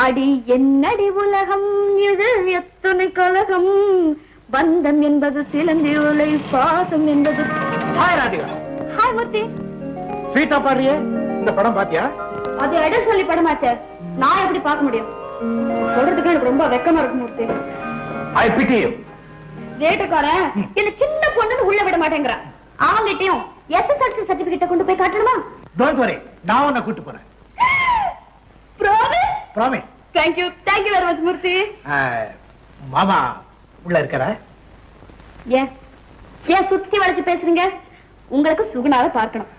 அடி என்னடி உலகம் இது எத்தனை கலகம் பந்தம் என்பது சிலந்தி உலை பாசம் என்பது. ஹாய் ராதிகா. ஹாய் மூர்த்தி. ஸ்வீட்டா பாடுறியே, இந்த படம் பாத்தியா? அது இடம் சொல்லி படமாச்சே, நான் எப்படி பார்க்க முடியும்? சொல்றதுக்கு எனக்கு ரொம்ப வெக்கமா இருக்கு மூர்த்தி. ஐ பிட்டி யூ. வேட்டக்காரன் என்ன சின்ன பொண்ணுன்னு உள்ள விட மாட்டேங்கிறான். அவங்கிட்டயும் எஸ்எஸ்எல்சி சர்டிபிகேட் கொண்டு போய் காட்டணுமா? டோன்ட் வரி, நான் உன்னை கூட்டி போறேன். Promise? Promise. Thank you very much மூர்த்தி. மாமா உள்ள இருக்கற? ஏன் சுத்தி வளைச்சு பேசுறீங்க? உங்களுக்கு சுகுணாவை பார்க்கணும்.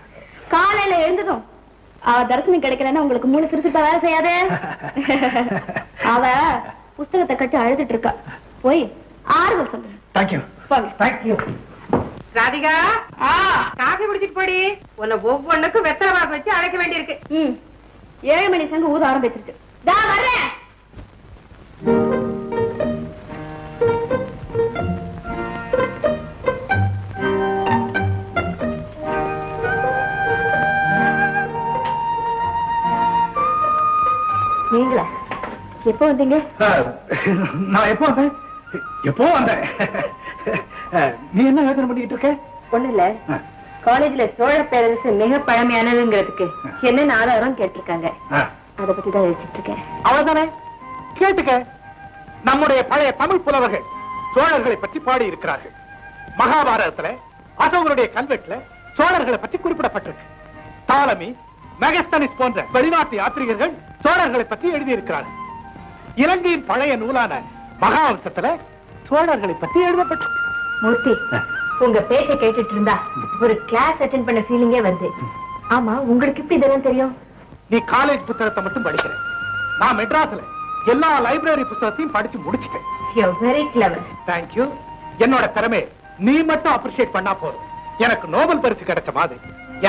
காலையில எழுந்ததும் அவ தரிசனம் கிடைக்கலன்னா உங்களுக்கு மூணு சிறுசிப்பா வேலை செய்யாதே. அவ புஸ்தகத்தை கட்டி அழுதுட்டு இருக்கா, போய் ஆறுதல் சொல்லுங்க. தேங்க்யூ. தேங்க்யூ. ராதிகா, காஃபி குடிச்சிட்டு போடி. உன்னை ஒவ்வொன்னுக்கும் வெத்தலை பாக்கு வச்சு அழைக்க வேண்டியிருக்கு. 7 மணி சங்கு ஊத ஆரம்பிச்சிருச்சு. தா வரேன். நீங்களா எப்போ வந்தீங்க? நான் எப்போ வந்தேன்? எப்போ வந்தேன்? நீ என்ன யோசனை பண்ணிட்டு இருக்க? ஒண்ணு இல்ல, காலேஜ்ல சோழ பேரரசு மிக பழமையானதுங்கிறதுக்கு என்னென்ன ஆதாரம் கேட்டிருக்காங்க, அத பத்தி தான் யோசிச்சுட்டு இருக்கேன். அவ்வளவுதானே, கேட்டுக்க. நம்முடைய பழைய தமிழ் புலவர்கள் சோழர்களை பற்றி பாடி இருக்கிறார்கள். மகாபாரதத்துல அசோகருடைய கல்வெட்டுல சோழர்களை பற்றி குறிப்பிடப்பட்டிருக்கு. தாலமி, மெகஸ்தனிஸ் போன்ற வெளிநாட்டு யாத்திரிகர்கள் சோழர்களை பற்றி எழுதியிருக்கிறார்கள். இலங்கையின் பழைய நூலான மகாவம்சத்துல சோழர்களை பற்றி எழுதப்பட்டிருக்கு. மூர்த்தி, உங்க பேச்சை கேட்டுட்டு இருந்தா ஒரு கிளாஸ் அட்டெண்ட் பண்ண ஃபீலிங்கே வருது. ஆமா, உங்களுக்கு எப்படி இதெல்லாம் தெரியும்? நீ காலேஜ் புத்தகத்தை மட்டும் படிக்கிற, நான் மெட்ராஸ்ல எல்லா லைப்ரரி புத்தகத்தையும் படிச்சு முடிச்சிட்டேன். You very clever. Thank you. என்னோட திறமை நீ மட்டும் அப்ரிஷியேட் பண்ணா போதும். எனக்கு நோபல் பரிசு கிடைச்ச மாதிரி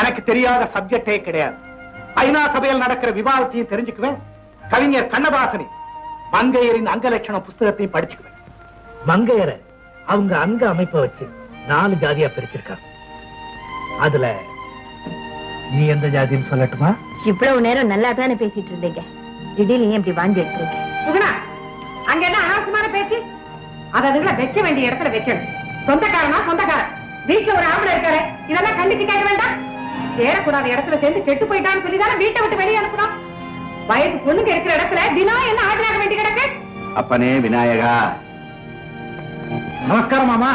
எனக்கு தெரியாத சப்ஜெக்டே கிடையாது. ஐநா சபையில் நடக்கிற விவாதத்தையும் தெரிஞ்சுக்குவேன். கவிஞர் கண்ணதாசனி மங்கையரின் அங்க லட்சணம் புஸ்தகத்தையும் படிச்சுக்குவேன். மங்கையரை அவங்க அங்க அமைப்பை வச்சு 4 ஜாதியா பிரிச்சிருக்காங்க. அதுல நீ எந்த ஜாதின்னு சொல்லட்டுமா? இவ்வளவு நேரம் நல்லா தானே பேசிட்டு இருந்தீங்க, திடீர்னு இப்படி வாங்கி எடுத்துருங்க. சுகுணா, அங்க என்ன அனாவசியமான பேச்சு? அதுல வைக்க வேண்டிய இடத்துல வைக்கணும். சொந்தக்காரனா சொந்தக்காரன், வீட்டுல ஒரு ஆம்பளை இருக்காரு, இதெல்லாம் கண்டிச்சு கேட்க வேண்டாம். சேரக்கூடாத இடத்துல சேர்ந்து கெட்டு போயிட்டான்னு சொல்லிதானே வீட்டை விட்டு வெளியே அனுப்பணும். வயசு பொண்ணுங்க இருக்கிற இடத்துல தினா என்ன ஆஜராக வேண்டி கிடக்கு? அப்பனே விநாயகா. நமஸ்காரம் மாமா.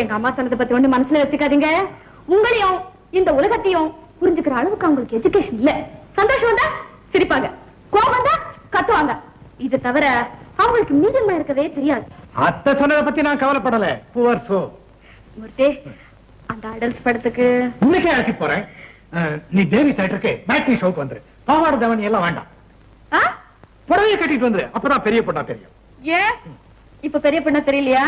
எங்க அம்மா சொன்னதை பத்தி ஒண்ணு மனசுல வச்சுக்காதீங்க. உங்களையும் இந்த உலகத்தையும் புரிஞ்சுக்கிற அளவுக்கு அவங்களுக்கு எஜுகேஷன் இல்ல. சந்தோஷம் வந்தா சிரிப்பாங்க, கோபம் வந்தா கத்துவாங்க. இது தவிர அவங்களுக்கு மீடியமா இருக்கவே தெரியாது. அத்தை சொன்னதை பத்தி நான் கவலைப்படல. Poor so. மூர்த்தி, அந்த அடல்ஸ் படத்துக்கு இன்னைக்கே அழைச்சி போறேன். நீ தேவி தியேட்டருக்கு மேட்னி ஷோக்கு வந்துரு. பாவாடை தவணி எல்லாம் வேண்டாம், புடவையை கட்டிட்டு வந்துரு. அப்பதான் பெரிய பொண்ணா தெரியும். ஏன் இப்ப பெரிய பொண்ணா தெரியலையா?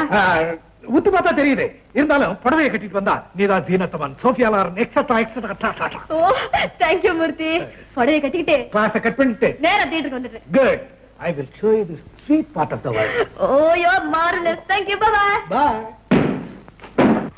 உத்து பார்த்தா தெரியுது. இருந்தாலும் புடவையை கட்டிட்டு வந்தா நீதான் Zeenat Aman, Sophia Loren, etcetera etcetera. Oh, thank you Murthy. புடவையை கட்டிக்கிட்டு கிளாஸை கட் பண்ணிட்டு நேரா தியேட்டருக்கு வந்துட்டு. Good. I will show you the sweet part of the world. Oh, you're marvelous. Thank you. Bye-bye. Bye.